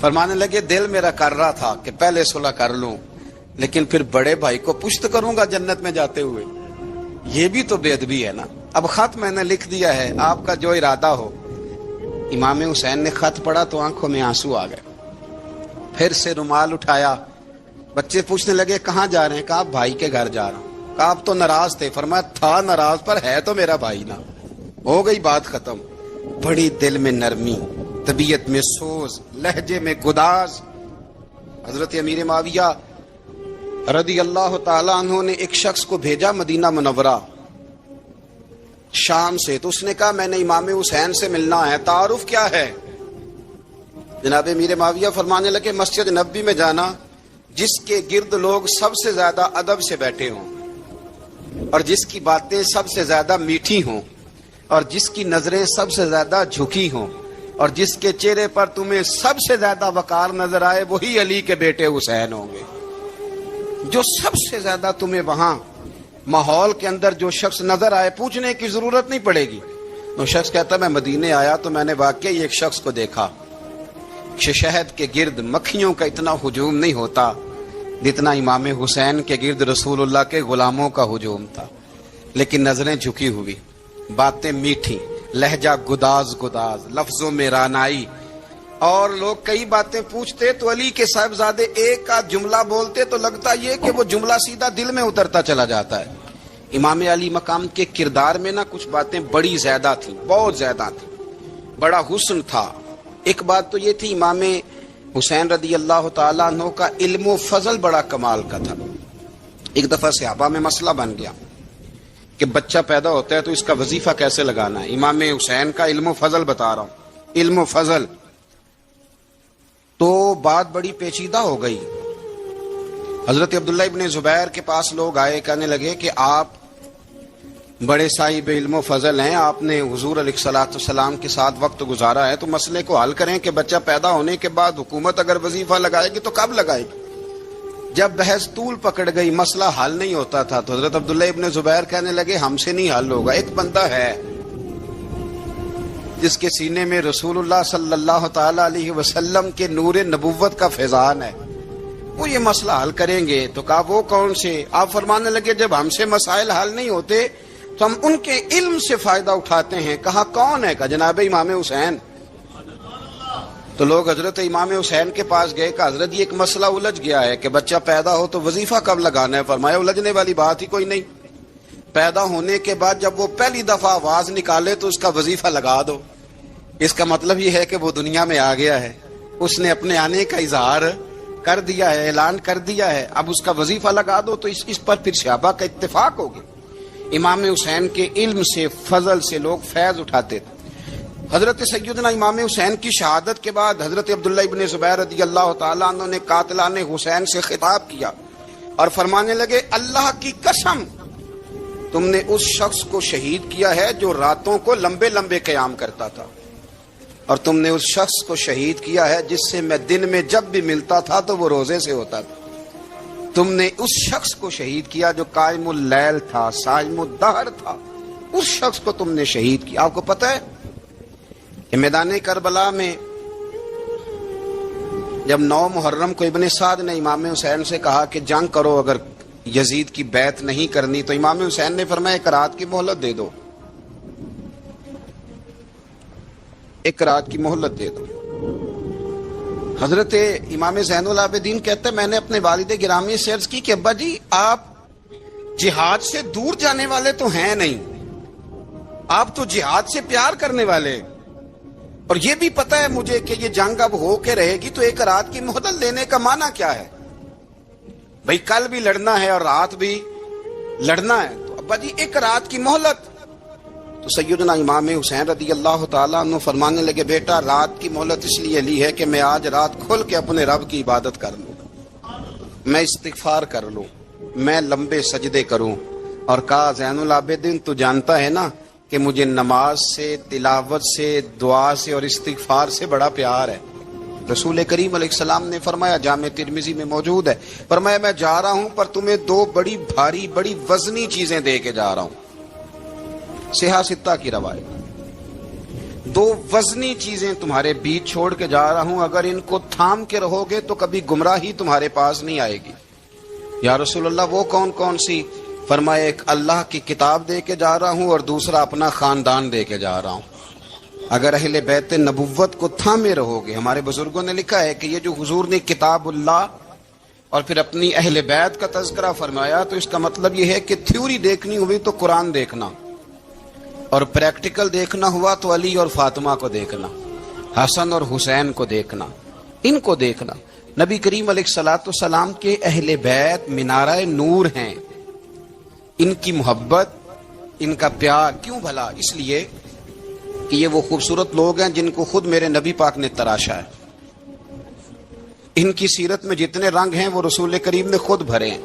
فرمانے لگے دل میرا کر رہا تھا کہ پہلے صلح کر لوں، لیکن پھر بڑے بھائی کو پشت کروں گا جنت میں جاتے ہوئے، یہ بھی تو بے ادبی ہے نا۔ اب خط میں نے لکھ دیا ہے، آپ کا جو ارادہ ہو۔ امام حسین نے خط پڑھا تو آنکھوں میں آنسو آ گئے، پھر سے رومال اٹھایا۔ بچے پوچھنے لگے کہاں جا رہے ہیں؟ کہا بھائی کے گھر جا رہا ہوں۔ کہا آپ تو ناراض تھے؟ فرمایا تھا ناراض پر ہے تو میرا بھائی نا، ہو گئی بات ختم۔ بڑی دل میں نرمی، طبیعت میں سوز، لہجے میں گداز۔ حضرت امیر معاویہ رضی اللہ تعالیٰ عنہ نے ایک شخص کو بھیجا مدینہ منورہ شام سے، تو اس نے کہا میں نے امام حسین سے ملنا ہے، تعارف کیا ہے؟ جناب امیر معاویہ فرمانے لگے مسجد نبوی میں جانا جس کے گرد لوگ سب سے زیادہ ادب سے بیٹھے ہوں اور جس کی باتیں سب سے زیادہ میٹھی ہوں اور جس کی نظریں سب سے زیادہ جھکی ہوں اور جس کے چہرے پر تمہیں سب سے زیادہ وقار نظر آئے وہی علی کے بیٹے حسین ہوں گے۔ جو سب سے زیادہ تمہیں وہاں ماحول کے اندر جو شخص نظر آئے پوچھنے کی ضرورت نہیں پڑے گی۔ وہ شخص کہتا میں مدینے آیا تو میں نے واقعی ایک شخص کو دیکھا، شہد کے گرد مکھیوں کا اتنا ہجوم نہیں ہوتا جتنا امام حسین کے گرد رسول اللہ کے غلاموں کا ہجوم تھا. لیکن نظریں جھکی ہوئی، باتیں میٹھی، لہجہ گداز گداز، لفظوں میں رانائی، اور لوگ کئی باتیں پوچھتے تو علی کے صاحبزادے ایک کا جملہ بولتے تو لگتا یہ کہ وہ جملہ سیدھا دل میں اترتا چلا جاتا ہے. امام علی مقام کے کردار میں نا کچھ باتیں بڑی زیادہ تھیں، بہت زیادہ تھیں، بڑا حسن تھا. ایک بات تو یہ تھی، امام حسین رضی اللہ تعالیٰ عنہ کا علم و فضل بڑا کمال کا تھا. ایک دفعہ صحابہ میں مسئلہ بن گیا کہ بچہ پیدا ہوتا ہے تو اس کا وظیفہ کیسے لگانا ہے. امام حسین کا علم و فضل بتا رہا ہوں، علم و فضل. تو بات بڑی پیچیدہ ہو گئی. حضرت عبداللہ ابن زبیر کے پاس لوگ آئے، کہنے لگے کہ آپ بڑے صاحب علم و فضل ہیں، آپ نے حضور علیہ الصلوۃ والسلام کے ساتھ وقت گزارا ہے، تو مسئلے کو حل کریں کہ بچہ پیدا ہونے کے بعد حکومت اگر وظیفہ لگائے گی تو کب لگائے گی. جب بحث طول پکڑ گئی، مسئلہ حل نہیں ہوتا تھا، تو حضرت عبداللہ ابن زبیر کہنے لگے ہم سے نہیں حل ہوگا. ایک بندہ ہے جس کے سینے میں رسول اللہ صلی اللہ تعالی علیہ وسلم کے نور نبوت کا فیضان ہے، وہ یہ مسئلہ حل کریں گے. تو کہا وہ کون سے؟ آپ فرمانے لگے جب ہم سے مسائل حل نہیں ہوتے تو ہم ان کے علم سے فائدہ اٹھاتے ہیں. کہا کون ہے؟ کہا جناب امام حسین. تو لوگ حضرت امام حسین کے پاس گئے کہ حضرت یہ ایک مسئلہ الجھ گیا ہے کہ بچہ پیدا ہو تو وظیفہ کب لگانا ہے. فرمایا الجھنے والی بات ہی کوئی نہیں، پیدا ہونے کے بعد جب وہ پہلی دفعہ آواز نکالے تو اس کا وظیفہ لگا دو. اس کا مطلب یہ ہے کہ وہ دنیا میں آ گیا ہے، اس نے اپنے آنے کا اظہار کر دیا ہے، اعلان کر دیا ہے، اب اس کا وظیفہ لگا دو. تو اس پر پھر صحابہ کا اتفاق ہو گیا. امام حسین کے علم سے، فضل سے لوگ فیض اٹھاتے تھے. حضرت سیدنا امام حسین کی شہادت کے بعد حضرت عبداللہ ابن زبیر رضی اللہ تعالیٰ عنہ نے قاتلان حسین سے خطاب کیا اور فرمانے لگے اللہ کی قسم تم نے اس شخص کو شہید کیا ہے جو راتوں کو لمبے لمبے قیام کرتا تھا، اور تم نے اس شخص کو شہید کیا ہے جس سے میں دن میں جب بھی ملتا تھا تو وہ روزے سے ہوتا تھا. تم نے اس شخص کو شہید کیا جو قائم اللیل تھا، صائم الدہر تھا، اس شخص کو تم نے شہید کیا. آپ کو پتہ ہے کہ میدان کربلا میں جب 9 محرم کو ابن سعد نے امام حسین سے کہا کہ جنگ کرو اگر یزید کی بیعت نہیں کرنی، تو امام حسین نے فرمایا ایک رات کی مہلت دے دو، ایک رات کی مہلت دے دو. حضرت امام زین العابدین کہتے ہیں میں نے اپنے والد گرامی سے عرض کی کہ ابا جی آپ جہاد سے دور جانے والے تو ہیں نہیں، آپ تو جہاد سے پیار کرنے والے، اور یہ بھی پتہ ہے مجھے کہ یہ جنگ اب ہو کے رہے گی، تو ایک رات کی مہلت لینے کا معنی کیا ہے؟ بھئی کل بھی لڑنا ہے اور رات بھی لڑنا ہے، تو ابا جی ایک رات کی مہلت. تو سیدنا امام حسین رضی اللہ تعالیٰ عنہ فرمانے لگے بیٹا رات کی مہلت اس لیے لی ہے کہ میں آج رات کھل کے اپنے رب کی عبادت کر لوں، میں استغفار کر لوں، میں لمبے سجدے کروں. اور کہا زین العابدین تو جانتا ہے نا کہ مجھے نماز سے، تلاوت سے، دعا سے اور استغفار سے بڑا پیار ہے. رسول کریم علیہ السلام نے فرمایا، جامع ترمذی میں موجود ہے، فرمایا میں جا رہا ہوں پر تمہیں 2 بڑی بھاری بڑی وزنی چیزیں دے کے جا رہا ہوں. صحیح ستہ کی روایت، 2 وزنی چیزیں تمہارے بیچ چھوڑ کے جا رہا ہوں، اگر ان کو تھام کے رہو گے تو کبھی گمراہی تمہارے پاس نہیں آئے گی. یا رسول اللہ وہ کون کون سی؟ فرمایا ایک اللہ کی کتاب دے کے جا رہا ہوں اور دوسرا اپنا خاندان دے کے جا رہا ہوں. اگر اہل بیت نبوت کو تھامے رہو گے، ہمارے بزرگوں نے لکھا ہے کہ یہ جو حضور نے کتاب اللہ اور پھر اپنی اہل بیت کا تذکرہ فرمایا تو اس کا مطلب یہ ہے کہ تھیوری دیکھنی ہوئی تو قرآن دیکھنا، اور پریکٹیکل دیکھنا ہوا تو علی اور فاطمہ کو دیکھنا، حسن اور حسین کو دیکھنا، ان کو دیکھنا. نبی کریم علیہ الصلوۃ والسلام کے اہل بیت منارہ نور ہیں. ان کی محبت، ان کا پیار کیوں بھلا؟ اس لیے کہ یہ وہ خوبصورت لوگ ہیں جن کو خود میرے نبی پاک نے تراشا ہے. ان کی سیرت میں جتنے رنگ ہیں وہ رسول کریم نے خود بھرے ہیں.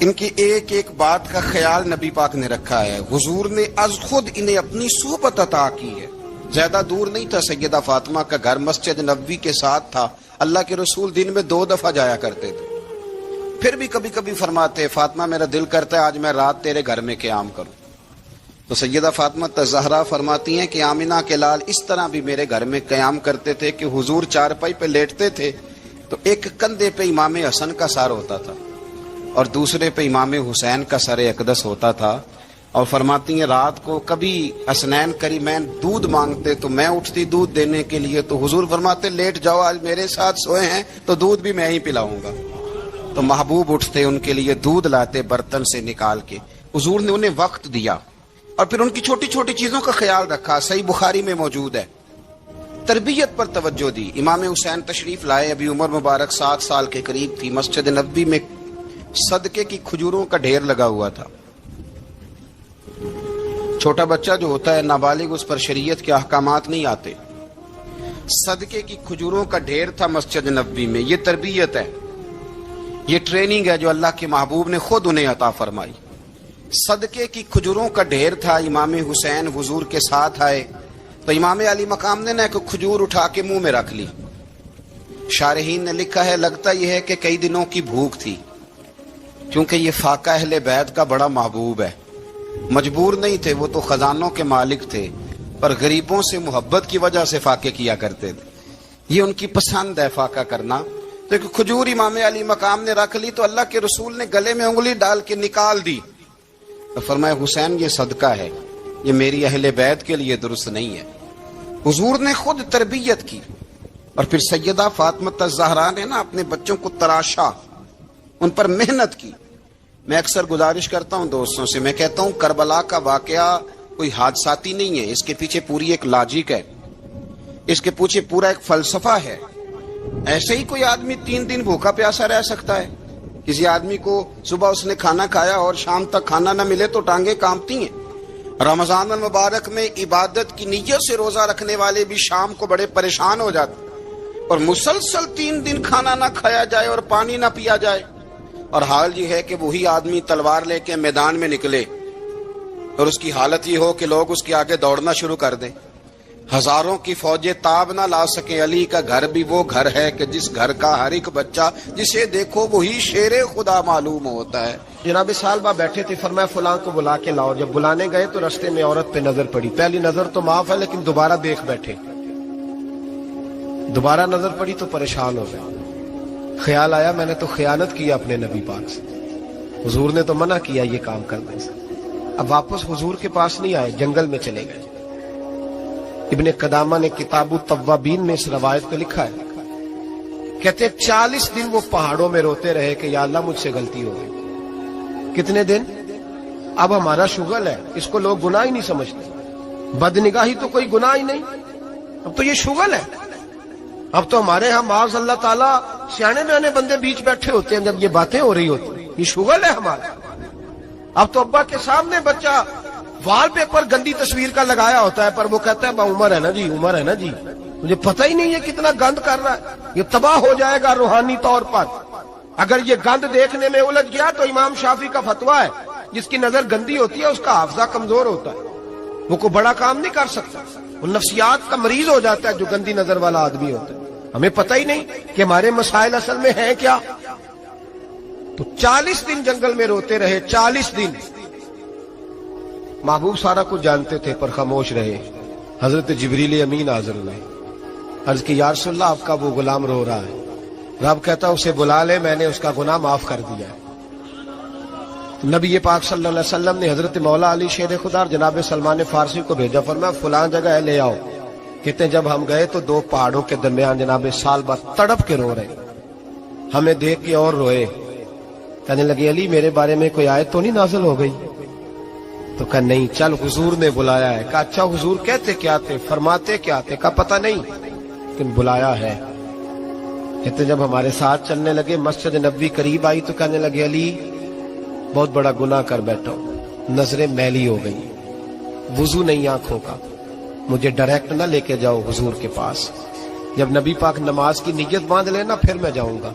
ان کی ایک ایک بات کا خیال نبی پاک نے رکھا ہے. حضور نے از خود انہیں اپنی صحبت عطا کی ہے. زیادہ دور نہیں تھا سیدہ فاطمہ کا گھر، مسجد نبوی کے ساتھ تھا. اللہ کے رسول دن میں 2 دفعہ جایا کرتے تھے. پھر بھی کبھی کبھی فرماتے فاطمہ میرا دل کرتا ہے آج میں رات تیرے گھر میں قیام کروں. تو سیدہ فاطمہ الزہرا فرماتی ہیں کہ آمنہ کے لال اس طرح بھی میرے گھر میں قیام کرتے تھے کہ حضور چارپائی پہ لیٹتے تھے تو ایک کندھے پہ امام حسن کا سر ہوتا تھا اور دوسرے پہ امام حسین کا سر اقدس ہوتا تھا، اور فرماتی ہیں رات کو کبھی حسنین کریمین دودھ مانگتے تو میں اٹھتی دودھ دینے کے لیے، تو حضور فرماتے لیٹ جاؤ، آج میرے ساتھ سوئے ہیں تو دودھ بھی میں ہی پلاؤں گا۔ تو محبوب اٹھتے ان کے لیے دودھ لاتے برتن سے نکال کے، حضور نے انہیں وقت دیا اور پھر ان کی چھوٹی چھوٹی چیزوں کا خیال رکھا، صحیح بخاری میں موجود ہے، تربیت پر توجہ دی۔ امام حسین تشریف لائے، ابھی عمر مبارک 7 سال کے قریب تھی، مسجد نبوی میں صدقے کی کھجوروں کا ڈھیر لگا ہوا تھا۔ چھوٹا بچہ جو ہوتا ہے نابالغ، اس پر شریعت کے احکامات نہیں آتے، صدقے کی کھجوروں کا ڈھیر تھا مسجد نبوی میں۔ یہ تربیت ہے، یہ ٹریننگ ہے جو اللہ کے محبوب نے خود انہیں عطا فرمائی۔ صدقے کی کھجوروں کا ڈھیر تھا، امام حسین حضور کے ساتھ آئے تو امام علی مقام نے ایک کھجور اٹھا کے منہ میں رکھ لی۔ شارحین نے لکھا ہے لگتا یہ ہے کہ کئی دنوں کی بھوک تھی، کیونکہ یہ فاقہ اہل بیت کا بڑا محبوب ہے، مجبور نہیں تھے، وہ تو خزانوں کے مالک تھے، پر غریبوں سے محبت کی وجہ سے فاقے کیا کرتے تھے، یہ ان کی پسند ہے فاقہ کرنا۔ تو ایک کھجور امام علی مقام نے رکھ لی تو اللہ کے رسول نے گلے میں انگلی ڈال کے نکال دی، تو فرمایا حسین یہ صدقہ ہے، یہ میری اہل بیت کے لیے درست نہیں ہے۔ حضور نے خود تربیت کی، اور پھر سیدہ فاطمہ الزہرا نے اپنے بچوں کو تراشا، ان پر محنت کی۔ میں اکثر گزارش کرتا ہوں دوستوں سے، میں کہتا ہوں کربلا کا واقعہ کوئی حادثاتی نہیں ہے، اس کے پیچھے پوری ایک لاجک ہے، اس کے پیچھے پورا ایک فلسفہ ہے۔ ایسے ہی کوئی آدمی 3 دن بھوکا پیاسا رہ سکتا ہے؟ کسی آدمی کو صبح اس نے کھانا کھایا اور شام تک کھانا نہ ملے تو ٹانگیں کانپتی ہیں۔ رمضان المبارک میں عبادت کی نیت سے روزہ رکھنے والے بھی شام کو بڑے پریشان ہو جاتے، اور مسلسل 3 دن کھانا نہ کھایا جائے اور پانی نہ پیا جائے، اور حال یہ ہے کہ وہی آدمی تلوار لے کے میدان میں نکلے اور اس کی حالت یہ ہو کہ لوگ اس کے آگے دوڑنا شروع کر دیں، ہزاروں کی فوجیں تاب نہ لا سکیں۔ علی کا گھر بھی وہ گھر ہے کہ جس گھر کا ہر ایک بچہ جسے دیکھو وہی شیر خدا معلوم ہوتا ہے۔ جناب صالبہ بیٹھے تھے، فرمایا فلاں کو بلا کے لاؤ۔ جب بلانے گئے تو رستے میں عورت پہ نظر پڑی، پہلی نظر تو معاف ہے لیکن دوبارہ دیکھ بیٹھے، دوبارہ نظر پڑی تو پریشان ہو گئے۔ خیال آیا میں نے تو خیانت کیا اپنے نبی پاک سے، حضور نے تو منع کیا یہ کام کرنے سے۔ اب واپس حضور کے پاس نہیں آئے، جنگل میں چلے گئے۔ ابن قدامہ نے کتاب التوابین میں اس روایت کو لکھا ہے، کہتے 40 دن وہ پہاڑوں میں روتے رہے کہ یا اللہ مجھ سے غلطی ہو گئی۔ کتنے دن؟ اب ہمارا شغل ہے، اس کو لوگ گناہ ہی نہیں سمجھتے، بدنگاہی تو کوئی گناہ ہی نہیں، اب تو یہ شغل ہے۔ اب تو ہمارے ہاں معاذ اللہ تعالیٰ سیانے بیانے بندے بیچ بیٹھے ہوتے ہیں جب یہ باتیں ہو رہی ہوتی، یہ شغل ہے ہمارا۔ اب تو ابا کے سامنے بچہ وال پیپر گندی تصویر کا لگایا ہوتا ہے، پر وہ کہتا ہے با عمر ہے نا جی، عمر ہے نا جی، مجھے پتہ ہی نہیں ہے کتنا گند کر رہا ہے، یہ تباہ ہو جائے گا روحانی طور پر۔ اگر یہ گند دیکھنے میں الجھ گیا تو امام شافعی کا فتویٰ ہے جس کی نظر گندی ہوتی ہے اس کا حافظہ کمزور ہوتا ہے، وہ کوئی بڑا کام نہیں کر سکتا، وہ نفسیات کا مریض ہو جاتا ہے جو گندی نظر والا آدمی ہوتا ہے۔ ہمیں پتہ ہی نہیں کہ ہمارے مسائل اصل میں ہیں کیا۔ تو 40 دن جنگل میں روتے رہے، 40 دن۔ محبوب سارا کچھ جانتے تھے پر خاموش رہے۔ حضرت جبریل امین حاضر ہوئے، عرض کی یا رسول اللہ آپ کا وہ غلام رو رہا ہے۔ رب کہتا اسے بلا لے، میں نے اس کا گناہ معاف کر دیا ہے۔ نبی پاک صلی اللہ علیہ وسلم نے حضرت مولا علی شیر خدا اور جناب سلمان فارسی کو بھیجا، فرمایا فلاں جگہ لے آؤ۔ کہتے ہیں جب ہم گئے تو 2 پہاڑوں کے درمیان جناب صالبہ تڑپ کے رو رہے، ہمیں دیکھ کے اور روئے، کہنے لگے علی میرے بارے میں کوئی آیت تو نہیں نازل ہو گئی؟ تو کہا نہیں، چل حضور نے بلایا ہے۔ کہا اچھا حضور کہتے کیا تھے، فرماتے کیا تھے؟ کہا پتہ نہیں لیکن بلایا ہے۔ کہتے جب ہمارے ساتھ چلنے لگے، مسجد نبوی قریب آئی تو کہنے لگے علی بہت بڑا گناہ کر بیٹھا ہوں، نظریں میلی ہو گئی، وضو نہیں آنکھوں کا، مجھے ڈائریکٹ نہ لے کے جاؤ حضور کے پاس، جب نبی پاک نماز کی نیت باندھ لینا پھر میں جاؤں گا،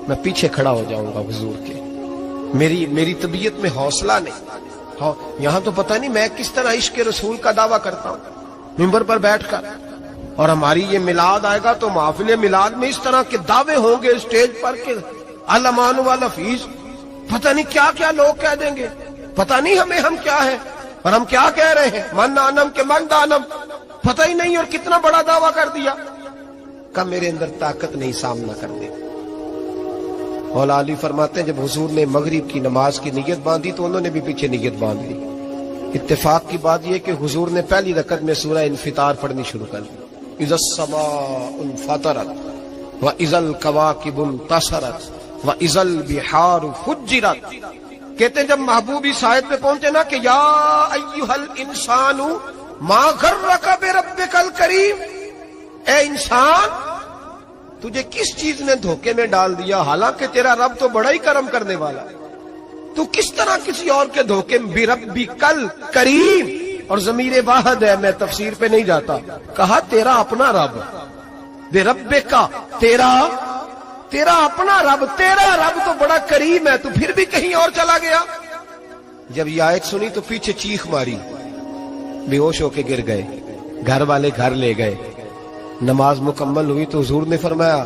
میں پیچھے کھڑا ہو جاؤں گا حضور کے، میری طبیعت میں حوصلہ نہیں۔ یہاں تو پتہ نہیں میں کس طرح عشق رسول کا دعویٰ کرتا ہوں ممبر پر بیٹھ کر، اور ہماری یہ میلاد آئے گا تو محفل میلاد میں اس طرح کے دعوے ہوں گے اسٹیج پر کہ الامان والحفیظ، پتہ نہیں کیا کیا لوگ کہہ دیں گے، پتہ نہیں ہم کیا ہے۔ اور ہم کیا کہہ رہے ہیں؟ من آنم کے من دانم، پتہ ہی نہیں اور کتنا بڑا دعویٰ کر دیا. کب میرے اندر طاقت نہیں سامنا کر دے. مولا علی فرماتے ہیں جب حضور نے مغرب کی نماز کی نیت باندھی تو انہوں نے بھی پیچھے نیت باندھ لی. اتفاق کی بات یہ کہ حضور نے پہلی رکعت میں سورہ انفطار پڑھنی شروع کر دی. اذا السماء انفطرت واذا الكواكب انتصرت واذا البحار فجرت. کہتے ہیں جب محبوب اس آیت پہ پہنچے نا کہ یا ایھا الانسان ما غرک بربک الکریم، اے انسان تجھے کس چیز نے دھوکے میں ڈال دیا، حالانکہ تیرا رب تو بڑا ہی کرم کرنے والا ہے، تو کس طرح کسی اور کے دھوکے میں، بربک الکریم. اور ضمیر واحد ہے، میں تفسیر پہ نہیں جاتا، کہا تیرا اپنا رب، بربک تیرا اپنا رب، تیرا رب تو بڑا کریم ہے، تو پھر بھی کہیں اور چلا گیا. جب یہ آیت سنی تو پیچھے چیخ ماری، بے ہوش ہو کے گر گئے. گھر والے گھر لے گئے. نماز مکمل ہوئی تو حضور نے فرمایا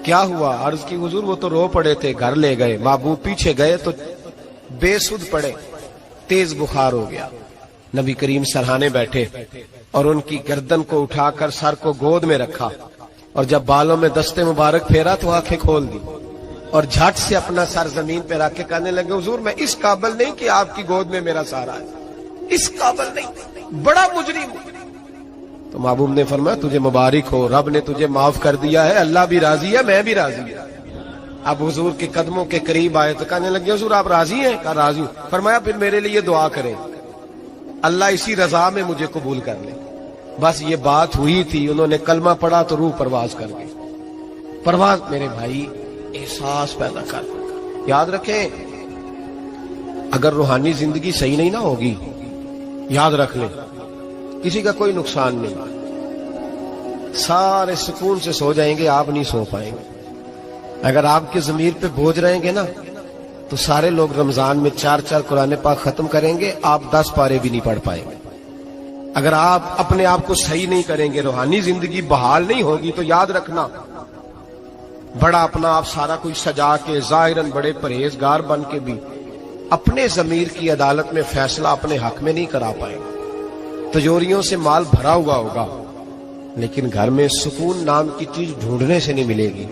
کیا ہوا؟ عرض کی حضور وہ تو رو پڑے تھے، گھر لے گئے. محبوب پیچھے گئے تو بے سدھ پڑے، تیز بخار ہو گیا. نبی کریم سرہانے بیٹھے اور ان کی گردن کو اٹھا کر سر کو گود میں رکھا، اور جب بالوں میں دستے مبارک پھیرا تو آنکھیں کھول دی اور جھٹ سے اپنا سر زمین پہ رکھ کے کہنے لگے حضور میں اس قابل نہیں کہ آپ کی گود میں میرا سارا ہے، اس قابل نہیں، بڑا مجرم ہوں. تو محبوب نے فرمایا تجھے مبارک ہو، رب نے تجھے معاف کر دیا ہے، اللہ بھی راضی ہے، میں بھی راضی ہوں. اب حضور کے قدموں کے قریب آئے تو کہنے لگے حضور آپ راضی ہیں؟ کہا راضی ہوں. فرمایا پھر میرے لیے دعا کریں، اللہ اسی رضا میں مجھے قبول کر لے. بس یہ بات ہوئی تھی، انہوں نے کلمہ پڑھا تو روح پرواز کر گئی. پرواز میرے بھائی احساس پیدا کر. یاد رکھیں اگر روحانی زندگی صحیح نہیں نہ ہوگی، یاد رکھ لیں کسی کا کوئی نقصان نہیں، سارے سکون سے سو جائیں گے، آپ نہیں سو پائیں گے. اگر آپ کے ضمیر پہ بوجھ رہیں گے نا تو سارے لوگ رمضان میں 4 قرآن پاک ختم کریں گے، آپ 10 پارے بھی نہیں پڑھ پائیں گے. اگر آپ اپنے آپ کو صحیح نہیں کریں گے، روحانی زندگی بحال نہیں ہوگی، تو یاد رکھنا بڑا اپنا آپ سارا کچھ سجا کے ظاہراً بڑے پرہیزگار بن کے بھی اپنے ضمیر کی عدالت میں فیصلہ اپنے حق میں نہیں کرا پائیں گے. تجوریوں سے مال بھرا ہوا ہوگا لیکن گھر میں سکون نام کی چیز ڈھونڈنے سے نہیں ملے گی.